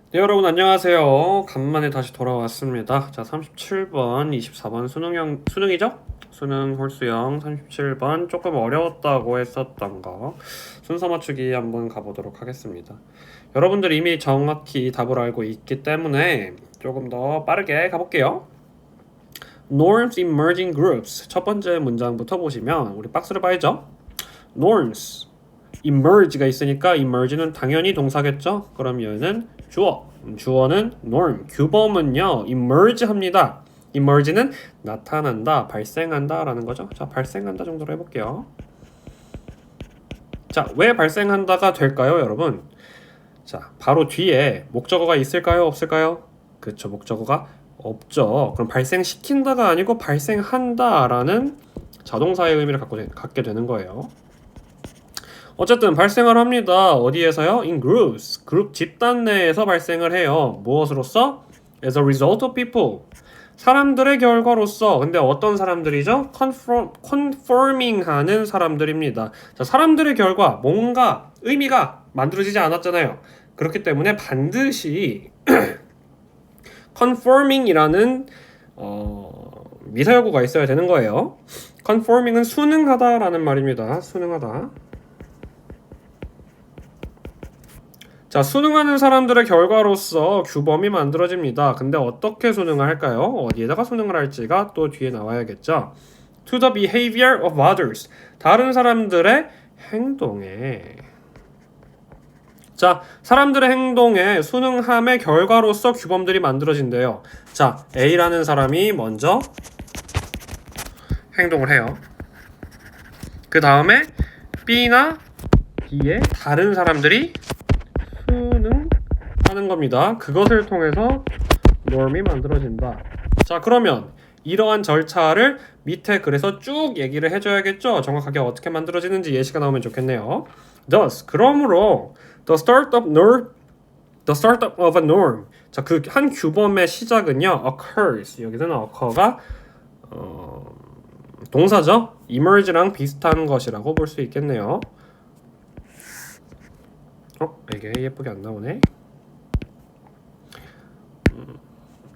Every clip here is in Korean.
네, 여러분 안녕하세요. 간만에 다시 돌아왔습니다. 자, 37번, 24번 수능이죠? 수능 홀수형 37번 조금 어려웠다고 했었던 거 순서 맞추기 한번 가보도록 하겠습니다. 여러분들 이미 정확히 답을 알고 있기 때문에 조금 더 빠르게 가볼게요. Norms emerging groups 첫 번째 문장부터 보시면 우리 박스를 봐야죠. Norms emerge가 있으니까 emerge는 당연히 동사겠죠? 그럼 얘는 주어는 norm, 규범은요 emerge 합니다. emerge는 나타난다, 발생한다 라는 거죠. 자, 발생한다 정도로 해볼게요. 자, 왜 발생한다가 될까요, 여러분? 자, 바로 뒤에 목적어가 있을까요, 없을까요? 그쵸, 목적어가 없죠. 그럼 발생시킨다가 아니고 발생한다라는 자동사의 의미를 갖게 되는 거예요. 어쨌든 발생을 합니다. 어디에서요? In groups. 그룹 집단 내에서 발생을 해요. 무엇으로서? As a result of people. 사람들의 결과로서. 근데 어떤 사람들이죠? conforming 하는 사람들입니다. 자, 사람들의 결과, 뭔가 의미가 만들어지지 않았잖아요. 그렇기 때문에 반드시 conforming이라는 미사여구가 있어야 되는 거예요. conforming은 순응하다라는 말입니다. 순응하다. 자, 수능하는 사람들의 결과로서 규범이 만들어집니다. 근데 어떻게 수능을 할까요? 어디에다가 수능을 할지가 또 뒤에 나와야겠죠. To the behavior of others. 다른 사람들의 행동에. 자, 사람들의 행동에 수능함의 결과로서 규범들이 만들어진대요. 자, A라는 사람이 먼저 행동을 해요. 그 다음에 B나 D의 다른 사람들이 수능하는 겁니다. 그것을 통해서 norm이 만들어진다. 자, 그러면 이러한 절차를 밑에 그래서 쭉 얘기를 해줘야겠죠. 정확하게 어떻게 만들어지는지 예시가 나오면 좋겠네요. Thus, 그러므로 the start of a norm. 자, 그 한 규범의 시작은요, occurs. 여기서는 occur가 동사죠. emerge랑 비슷한 것이라고 볼 수 있겠네요. 이게 예쁘게 안 나오네.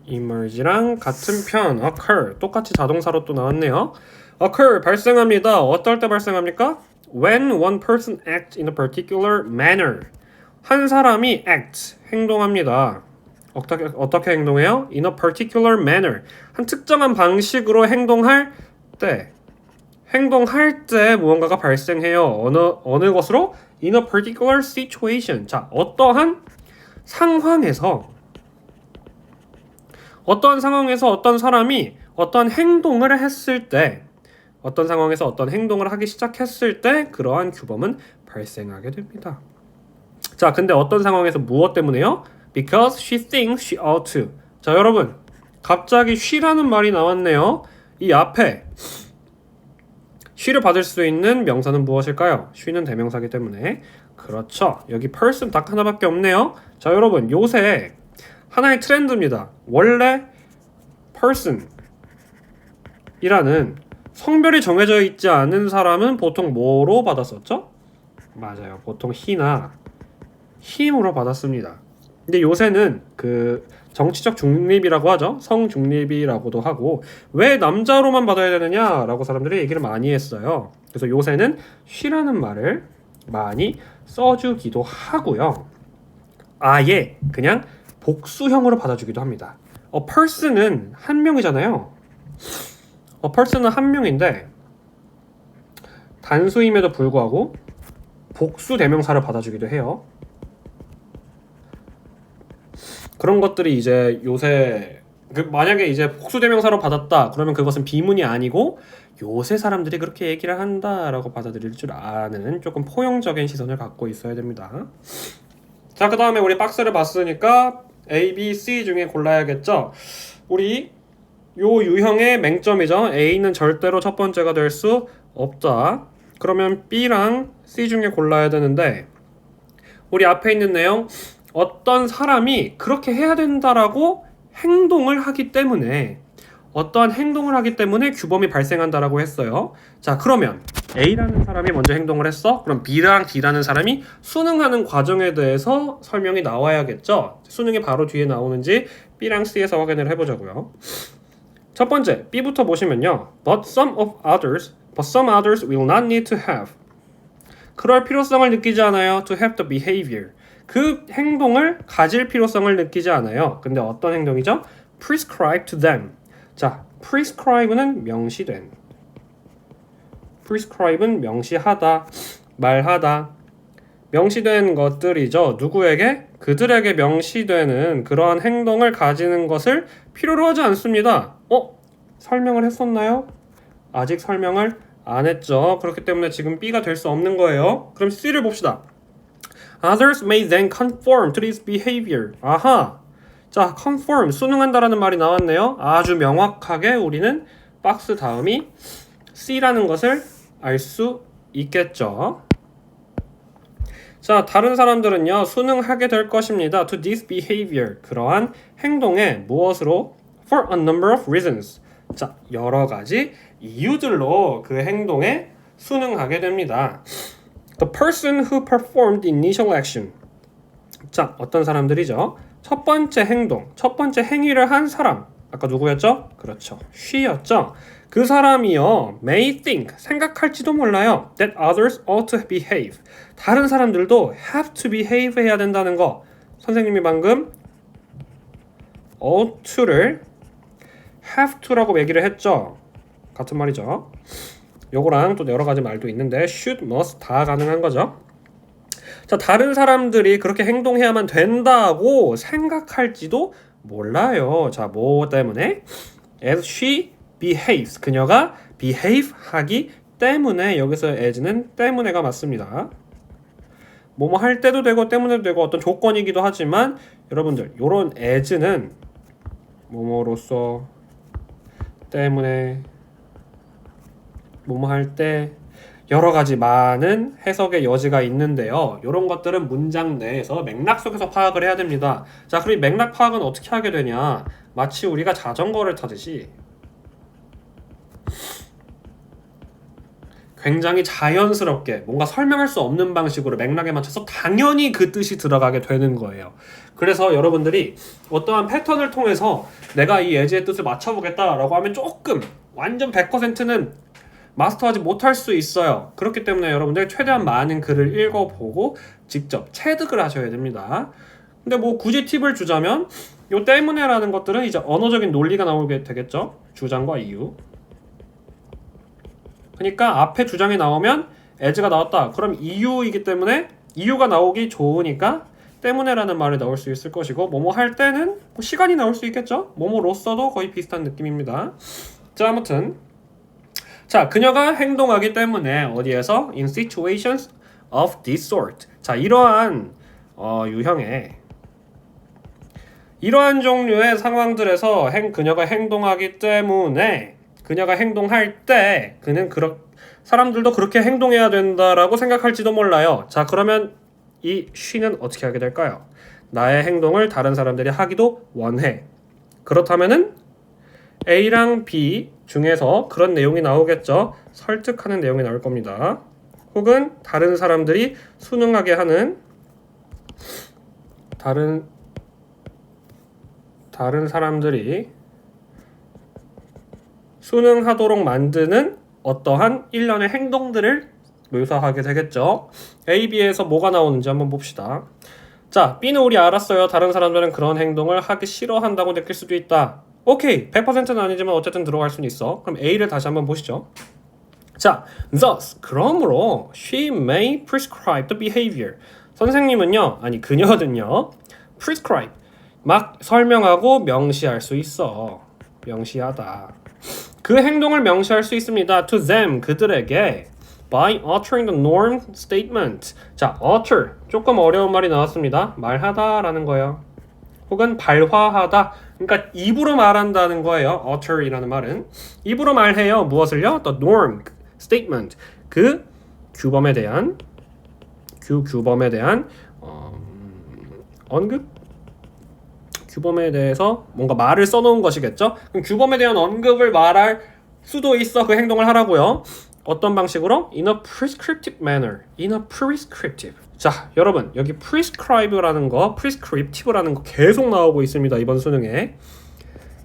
emerge랑 같은 편 occur 똑같이 자동사로 또 나왔네요. occur 발생합니다. 어떨 때 발생합니까? When one person acts in a particular manner. 한 사람이 act 행동합니다. 어떻게 행동해요? In a particular manner. 한 특정한 방식으로 행동할 때 무언가가 발생해요. 어느 것으로? In a particular situation. 자, 어떠한 상황에서 어떤 사람이 어떤 행동을 했을 때 어떤 상황에서 어떤 행동을 하기 시작했을 때 그러한 규범은 발생하게 됩니다. 자, 근데 어떤 상황에서 무엇 때문에요? Because she thinks she ought to. 자, 여러분 갑자기 she라는 말이 나왔네요. 이 앞에 she를 받을 수 있는 명사는 무엇일까요? she는 대명사이기 때문에 그렇죠. 여기 person 딱 하나밖에 없네요. 자, 여러분 요새 하나의 트렌드입니다. 원래 person 이라는 성별이 정해져 있지 않은 사람은 보통 뭐로 받았었죠? 맞아요. 보통 he나 him으로 받았습니다. 근데 요새는 그 정치적 중립이라고 하죠. 성 중립이라고도 하고 왜 남자로만 받아야 되느냐라고 사람들이 얘기를 많이 했어요. 그래서 요새는 she라는 말을 많이 써주기도 하고요. 아예 그냥 복수형으로 받아주기도 합니다. person은 한 명이잖아요. person은 한 명인데 단수임에도 불구하고 복수 대명사를 받아주기도 해요. 그런 것들이 이제 요새 만약에 이제 복수 대명사로 받았다 그러면 그것은 비문이 아니고 요새 사람들이 그렇게 얘기를 한다라고 받아들일 줄 아는 조금 포용적인 시선을 갖고 있어야 됩니다. 자, 그 다음에 우리 박스를 봤으니까 A, B, C 중에 골라야겠죠. 우리 요 유형의 맹점이죠. A는 절대로 첫 번째가 될 수 없다. 그러면 B랑 C 중에 골라야 되는데 우리 앞에 있는 내용 어떤 사람이 그렇게 해야 된다라고 행동을 하기 때문에 어떠한 행동을 하기 때문에 규범이 발생한다라고 했어요. 자, 그러면 A라는 사람이 먼저 행동을 했어? 그럼 B랑 D라는 사람이 수능하는 과정에 대해서 설명이 나와야겠죠? 수능이 바로 뒤에 나오는지 B랑 C에서 확인을 해보자고요. 첫 번째, B부터 보시면요. But some others will not need to have. 그럴 필요성을 느끼지 않아요. To have the behavior. 그 행동을 가질 필요성을 느끼지 않아요. 근데 어떤 행동이죠? Prescribed to them. 자, prescribe는 명시된. prescribe는 명시하다, 말하다. 명시된 것들이죠. 누구에게? 그들에게 명시되는 그러한 행동을 가지는 것을 필요로 하지 않습니다. 설명을 했었나요? 아직 설명을 안 했죠. 그렇기 때문에 지금 B가 될 수 없는 거예요. 그럼 C를 봅시다. Others may then conform to this behavior. 아하. 자, conform, 순응한다라는 말이 나왔네요. 아주 명확하게 우리는 박스 다음이 C라는 것을 알 수 있겠죠. 자, 다른 사람들은요, 순응하게 될 것입니다. To this behavior. 그러한 행동에 무엇으로? For a number of reasons. 자, 여러 가지 이유들로 그 행동에 순응하게 됩니다. The person who performed the initial action. 자, 어떤 사람들이죠? 첫 번째 행동, 첫 번째 행위를 한 사람. 아까 누구였죠? 그렇죠. she였죠. 그 사람이요, may think, 생각할지도 몰라요. That others ought to behave. 다른 사람들도 have to behave 해야 된다는 거. 선생님이 방금 ought to를 have to라고 얘기를 했죠. 같은 말이죠. 요거랑 또 여러 가지 말도 있는데 should, must 다 가능한 거죠. 자, 다른 사람들이 그렇게 행동해야만 된다고 생각할지도 몰라요. 자, 뭐 때문에? As she behaves. 그녀가 behave 하기 때문에, 여기서 as는 때문에가 맞습니다. 뭐뭐 할 때도 되고 때문에도 되고 어떤 조건이기도 하지만 여러분들 요런 as는 뭐뭐로서, 때문에, 뭐뭐 할 때, 여러 가지 많은 해석의 여지가 있는데요. 이런 것들은 문장 내에서 맥락 속에서 파악을 해야 됩니다. 자, 그럼 이 맥락 파악은 어떻게 하게 되냐? 마치 우리가 자전거를 타듯이 굉장히 자연스럽게 뭔가 설명할 수 없는 방식으로 맥락에 맞춰서 당연히 그 뜻이 들어가게 되는 거예요. 그래서 여러분들이 어떠한 패턴을 통해서 내가 이 예제의 뜻을 맞춰보겠다라고 하면 조금 완전 100%는 마스터하지 못할 수 있어요. 그렇기 때문에 여러분들 최대한 많은 글을 읽어보고 직접 체득을 하셔야 됩니다. 근데 뭐 굳이 팁을 주자면 요 때문에라는 것들은 이제 언어적인 논리가 나오게 되겠죠. 주장과 이유. 그러니까 앞에 주장이 나오면 as가 나왔다. 그럼 이유이기 때문에 이유가 나오기 좋으니까 때문에라는 말이 나올 수 있을 것이고, 뭐뭐 할 때는 뭐 시간이 나올 수 있겠죠. 뭐뭐로서도 거의 비슷한 느낌입니다. 자, 아무튼 자, 그녀가 행동하기 때문에 어디에서? In situations of this sort. 자, 이러한 유형의 이러한 종류의 상황들에서 그녀가 행동하기 때문에, 그녀가 행동할 때 그는 사람들도 그렇게 행동해야 된다라고 생각할지도 몰라요. 자, 그러면 이 she는 어떻게 하게 될까요? 나의 행동을 다른 사람들이 하기도 원해. 그렇다면은 A랑 B 중에서 그런 내용이 나오겠죠. 설득하는 내용이 나올 겁니다. 혹은 다른 사람들이 순응하게 하는, 다른 사람들이 순응하도록 만드는 어떠한 일련의 행동들을 묘사하게 되겠죠. A, B에서 뭐가 나오는지 한번 봅시다. 자, B는 우리 알았어요. 다른 사람들은 그런 행동을 하기 싫어한다고 느낄 수도 있다. 오케이, 100%는 아니지만 어쨌든 들어갈 수는 있어. 그럼 A를 다시 한번 보시죠. 자, thus, 그러므로 she may prescribe the behavior. 선생님은요, 아니 그녀는요, prescribe, 막 설명하고 명시할 수 있어. 명시하다. 그 행동을 명시할 수 있습니다. To them, 그들에게 by uttering the norm statement. 자, utter, 조금 어려운 말이 나왔습니다. 말하다 라는 거예요. 혹은 발화하다. 그러니까 입으로 말한다는 거예요. utter이라는 말은 입으로 말해요. 무엇을요? The norm statement. 그 규범에 대한 언급? 규범에 대해서 뭔가 말을 써놓은 것이겠죠? 그럼 규범에 대한 언급을 말할 수도 있어. 그 행동을 하라고요. 어떤 방식으로? In a prescriptive manner. In a prescriptive. 자, 여러분 여기 prescribe라는 거, prescriptive라는 거 계속 나오고 있습니다. 이번 수능에.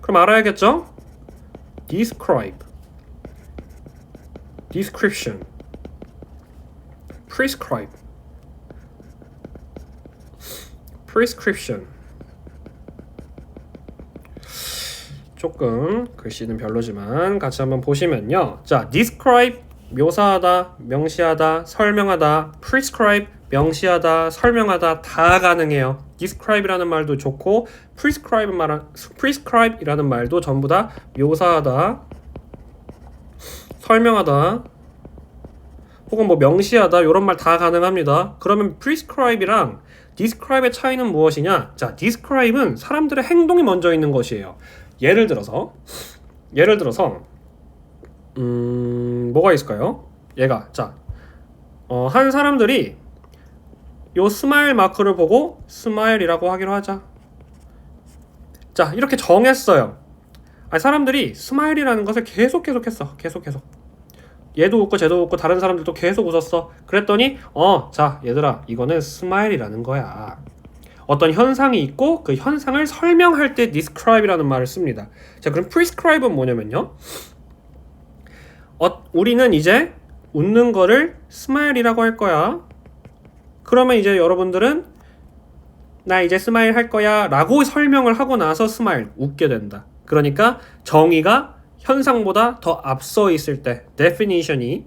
그럼 알아야겠죠? describe, description, prescribe, prescription. 조금 글씨는 별로지만 같이 한번 보시면요. 자, describe 묘사하다, 명시하다, 설명하다, prescribe 명시하다, 설명하다 다 가능해요. describe라는 말도 좋고 prescribe이라는 말도 전부 다 묘사하다, 설명하다, 혹은 뭐 명시하다 이런 말 다 가능합니다. 그러면 prescribe이랑 describe의 차이는 무엇이냐? 자, describe은 사람들의 행동이 먼저 있는 것이에요. 예를 들어서 뭐가 있을까요? 얘가 한 사람들이 요 스마일 마크를 보고 스마일이라고 하기로 하자. 자, 이렇게 정했어요. 아니, 사람들이 스마일이라는 것을 계속했어. 얘도 웃고 쟤도 웃고 다른 사람들도 계속 웃었어. 그랬더니 자, 얘들아, 이거는 스마일이라는 거야. 어떤 현상이 있고 그 현상을 설명할 때 describe이라는 말을 씁니다. 자, 그럼 prescribe는 뭐냐면요. 우리는 이제 웃는 거를 스마일이라고 할 거야. 그러면 이제 여러분들은 나 이제 스마일 할 거야 라고 설명을 하고 나서 스마일, 웃게 된다. 그러니까 정의가 현상보다 더 앞서 있을 때 definition이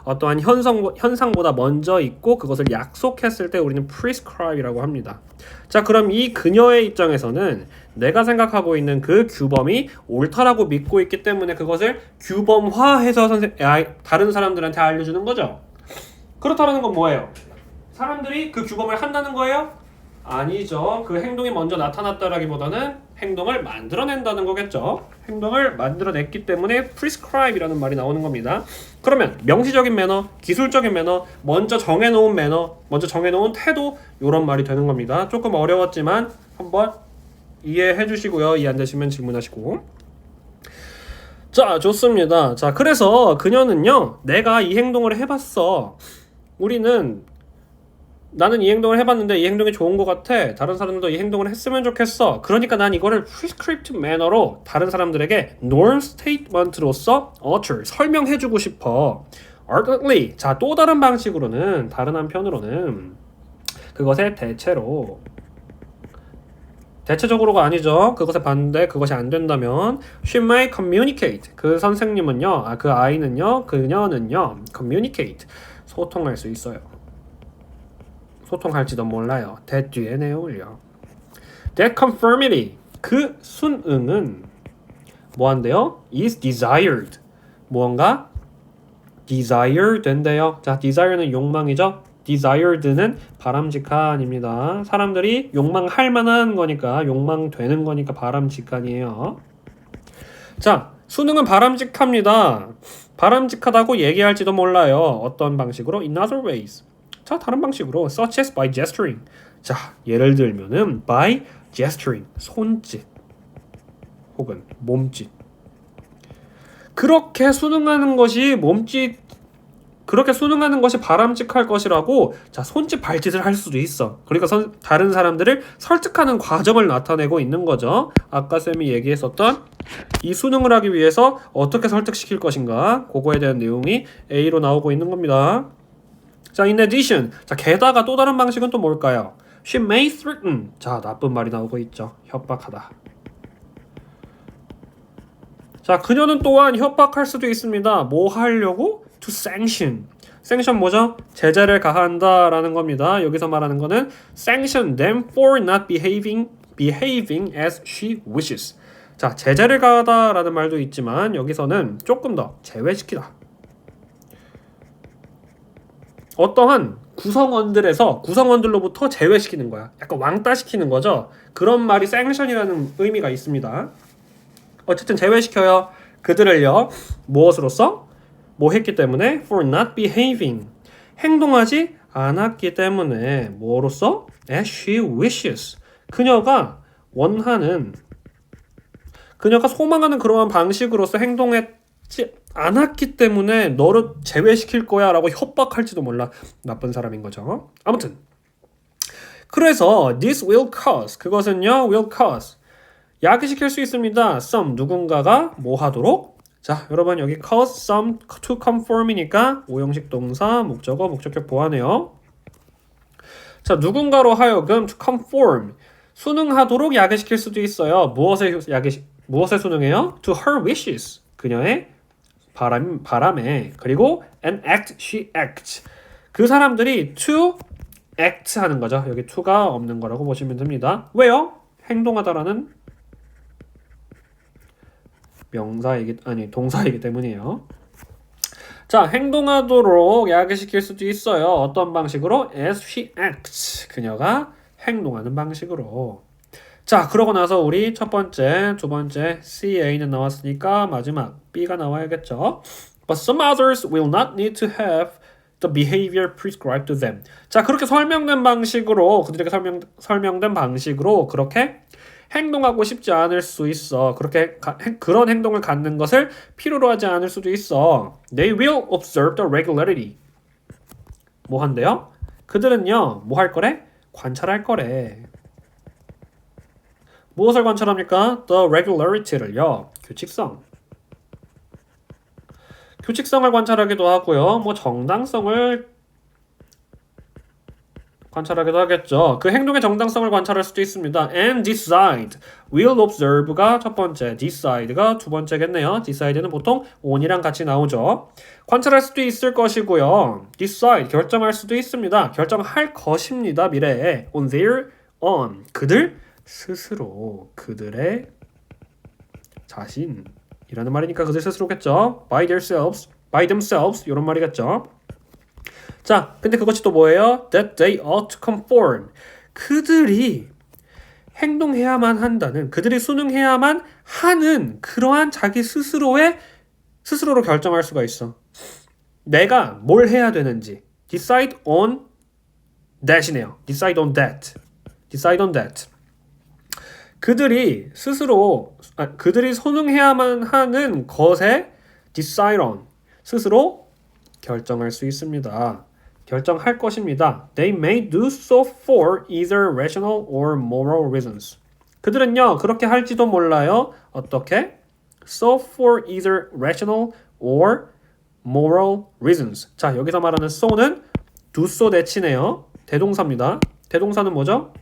어떠한 현상보다 먼저 있고 그것을 약속했을 때 우리는 prescribe이라고 합니다. 자, 그럼 이 그녀의 입장에서는 내가 생각하고 있는 그 규범이 옳다라고 믿고 있기 때문에 그것을 규범화해서 다른 사람들한테 알려주는 거죠. 그렇다는 건 뭐예요? 사람들이 그 규범을 한다는 거예요? 아니죠. 그 행동이 먼저 나타났다라기보다는 행동을 만들어낸다는 거겠죠. 행동을 만들어냈기 때문에 prescribe이라는 말이 나오는 겁니다. 그러면 명시적인 매너, 기술적인 매너, 먼저 정해놓은 매너, 먼저 정해놓은 태도, 이런 말이 되는 겁니다. 조금 어려웠지만 한번 이해해 주시고요. 이해 안 되시면 질문하시고. 자, 좋습니다. 자, 그래서 그녀는요, 내가 이 행동을 해봤어. 나는 이 행동을 해봤는데 이 행동이 좋은 것 같아. 다른 사람들도 이 행동을 했으면 좋겠어. 그러니까 난 이거를 prescriptive manner로 다른 사람들에게 norm statement로서 설명해주고 싶어. Ultimately, 자, 또 다른 방식으로는, 다른 한편으로는 그것의 대체적으로가 아니죠. 그것에 반대, 그것이 안 된다면 she may communicate. 그 선생님은요, 그 아이는요, 그녀는요, communicate. 소통할 수 있어요. 소통할지도 몰라요. that 뒤에 내용을요. that conformity. 그 순응은 뭐한대요? is desired. 무언가 desire 된대요. 자, desire는 욕망이죠. desired는 바람직한입니다. 사람들이 욕망할 만한 거니까, 욕망되는 거니까 바람직한이에요. 자, 수능은 바람직합니다. 바람직하다고 얘기할지도 몰라요. 어떤 방식으로? in other ways. 자, 다른 방식으로 such as by gesturing. 자, 예를 들면은 by gesturing, 손짓 혹은 몸짓. 그렇게 수능하는 것이 바람직할 것이라고, 자, 손짓 발짓을 할 수도 있어. 그러니까 다른 사람들을 설득하는 과정을 나타내고 있는 거죠. 아까 쌤이 얘기했었던 이 수능을 하기 위해서 어떻게 설득시킬 것인가, 그거에 대한 내용이 A로 나오고 있는 겁니다. 자, in addition. 자, 게다가 또 다른 방식은 또 뭘까요? She may threaten. 자, 나쁜 말이 나오고 있죠. 협박하다. 자, 그녀는 또한 협박할 수도 있습니다. 뭐 하려고? To sanction. sanction 뭐죠? 제재를 가한다라는 겁니다. 여기서 말하는 거는 sanction them for not behaving as she wishes. 자, 제재를 가하다라는 말도 있지만 여기서는 조금 더 제외시키다. 어떠한 구성원들로부터 제외시키는 거야. 약간 왕따시키는 거죠. 그런 말이 sanction이라는 의미가 있습니다. 어쨌든 제외시켜요. 그들을요. 무엇으로써? 뭐 했기 때문에? For not behaving. 행동하지 않았기 때문에 뭐로써? As she wishes. 그녀가 소망하는 그러한 방식으로서 않았기 때문에 너를 제외시킬 거야 라고 협박할지도 몰라. 나쁜 사람인 거죠. 아무튼 그래서 this will cause, 그것은요 will cause, 야기시킬 수 있습니다. some, 누군가가 뭐 하도록. 자 여러분 여기 cause some to conform이니까 오형식 동사 목적어 목적격 보완해요. 자 누군가로 하여금 to conform, 순응하도록 야기시킬 수도 있어요. 무엇에 순응해요? to her wishes, 그녀의 바람에. 그리고 and act, she acts, 그 사람들이 to act 하는 거죠. 여기 to가 없는 거라고 보시면 됩니다. 왜요? 행동하다라는 동사이기 때문이에요. 자, 행동하도록 야기시킬 수도 있어요. 어떤 방식으로? as she acts, 그녀가 행동하는 방식으로. 자, 그러고 나서 우리 첫 번째, 두 번째 CA는 나왔으니까 마지막 B가 나와야겠죠. But some others will not need to have the behavior prescribed to them. 자, 그렇게 설명된 방식으로, 그들에게 설명된 방식으로 그렇게 행동하고 싶지 않을 수 있어. 그런 행동을 갖는 것을 필요로 하지 않을 수도 있어. They will observe the regularity. 뭐 한대요? 그들은요, 뭐 할 거래? 관찰할 거래. 무엇을 관찰합니까? The regularity를요. 규칙성을 관찰하기도 하고요. 뭐 정당성을 관찰하기도 하겠죠. 그 행동의 정당성을 관찰할 수도 있습니다. And decide, will observe가 첫 번째, decide가 두 번째겠네요. decide는 보통 on이랑 같이 나오죠. 관찰할 수도 있을 것이고요. decide, 결정할 수도 있습니다. 결정할 것입니다. 미래에 on their own, 그들 스스로, 그들의 자신이라는 말이니까 그들 스스로겠죠. by themselves 이런 말이겠죠. 자, 근데 그것이 또 뭐예요? That they ought to conform. 그들이 행동해야만 한다는, 그들이 순응해야만 하는 그러한 자기 스스로로 결정할 수가 있어. 내가 뭘 해야 되는지. Decide on that이네요. Decide on that. 그들이 그들이 순응해야만 하는 것에 decide on, 스스로 결정할 수 있습니다. 결정할 것입니다. They may do so for either rational or moral reasons. 그들은요, 그렇게 할지도 몰라요. 어떻게? So for either rational or moral reasons. 자, 여기서 말하는 so는 do so that이네요. 대동사입니다. 대동사는 뭐죠?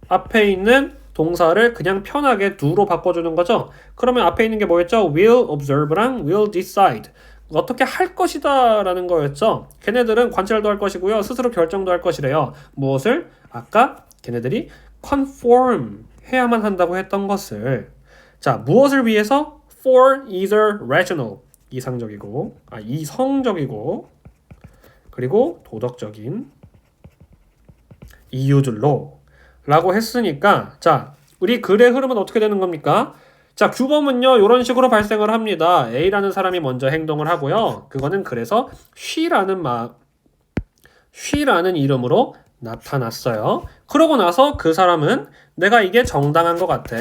앞에 있는 동사를 그냥 편하게 do로 바꿔주는 거죠. 그러면 앞에 있는 게 뭐였죠? will observe랑 will decide. 어떻게 할 것이다 라는 거였죠. 걔네들은 관찰도 할 것이고요. 스스로 결정도 할 것이래요. 무엇을? 아까 걔네들이 conform 해야만 한다고 했던 것을. 자, 무엇을 위해서? For either rational, 이성적이고 그리고 도덕적인 이유들로 라고 했으니까, 자, 우리 글의 흐름은 어떻게 되는 겁니까? 자, 규범은요, 이런 식으로 발생을 합니다. A라는 사람이 먼저 행동을 하고요. 그거는 그래서 she라는 이름으로 나타났어요. 그러고 나서 그 사람은 내가 이게 정당한 것 같아.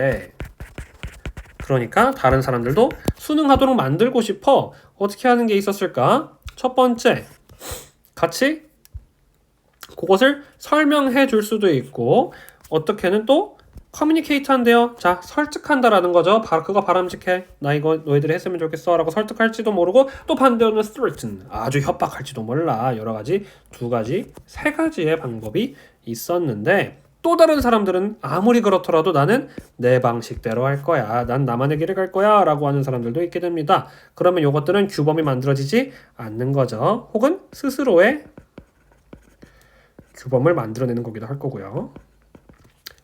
그러니까 다른 사람들도 순응하도록 만들고 싶어. 어떻게 하는 게 있었을까? 첫 번째, 같이 그것을 설명해 줄 수도 있고, 어떻게는 또 커뮤니케이트 한대요. 자, 설득한다라는 거죠. 그거 바람직해. 나 이거 너희들이 했으면 좋겠어 라고 설득할지도 모르고, 또 반대로는 threaten, 아주 협박할지도 몰라. 여러 가지, 세 가지의 방법이 있었는데, 또 다른 사람들은 아무리 그렇더라도 나는 내 방식대로 할 거야. 난 나만의 길을 갈 거야 라고 하는 사람들도 있게 됩니다. 그러면 이것들은 규범이 만들어지지 않는 거죠. 혹은 스스로의 규범을 만들어내는 거기도 할 거고요.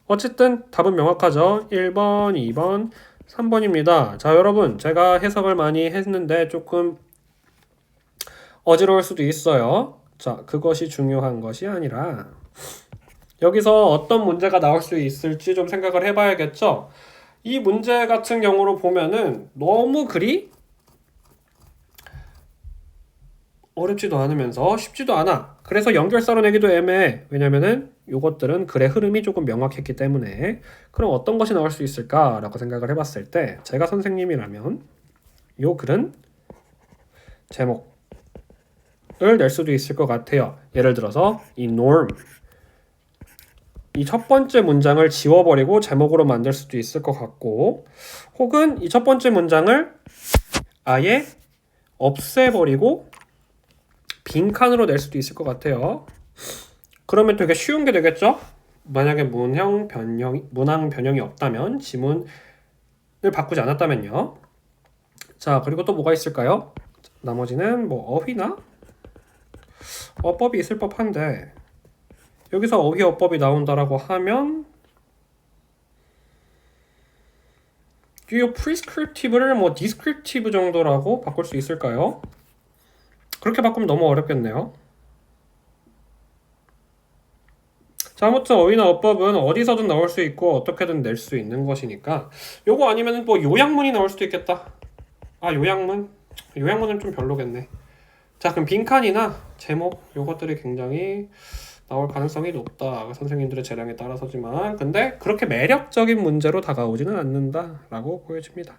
어쨌든 답은 명확하죠. 1번, 2번, 3번입니다. 자, 여러분, 제가 해석을 많이 했는데 조금 어지러울 수도 있어요. 자, 그것이 중요한 것이 아니라 여기서 어떤 문제가 나올 수 있을지 좀 생각을 해봐야겠죠. 이 문제 같은 경우로 보면은 너무 그리 어렵지도 않으면서 쉽지도 않아. 그래서 연결사로 내기도 애매해. 왜냐면은 요것들은 글의 흐름이 조금 명확했기 때문에. 그럼 어떤 것이 나올 수 있을까라고 생각을 해봤을 때, 제가 선생님이라면 요 글은 제목을 낼 수도 있을 것 같아요. 예를 들어서 이 norm 이 첫 번째 문장을 지워버리고 제목으로 만들 수도 있을 것 같고, 혹은 이 첫 번째 문장을 아예 없애버리고 빈칸으로 낼 수도 있을 것 같아요. 그러면 되게 쉬운 게 되겠죠? 만약에 문항 변형이 없다면, 지문을 바꾸지 않았다면요. 자, 그리고 또 뭐가 있을까요? 나머지는 뭐 어휘나 어법이 있을 법한데, 여기서 어휘 어법이 나온다라고 하면 이 prescriptive를 뭐 descriptive 정도라고 바꿀 수 있을까요? 그렇게 바꾸면 너무 어렵겠네요. 자, 아무튼 어휘나 어법은 어디서든 나올 수 있고 어떻게든 낼 수 있는 것이니까, 요거 아니면 뭐 요약문이 나올 수도 있겠다. 아, 요약문은 좀 별로겠네. 자, 그럼 빈칸이나 제목 요것들이 굉장히 나올 가능성이 높다. 선생님들의 재량에 따라서지만, 근데 그렇게 매력적인 문제로 다가오지는 않는다라고 보여집니다.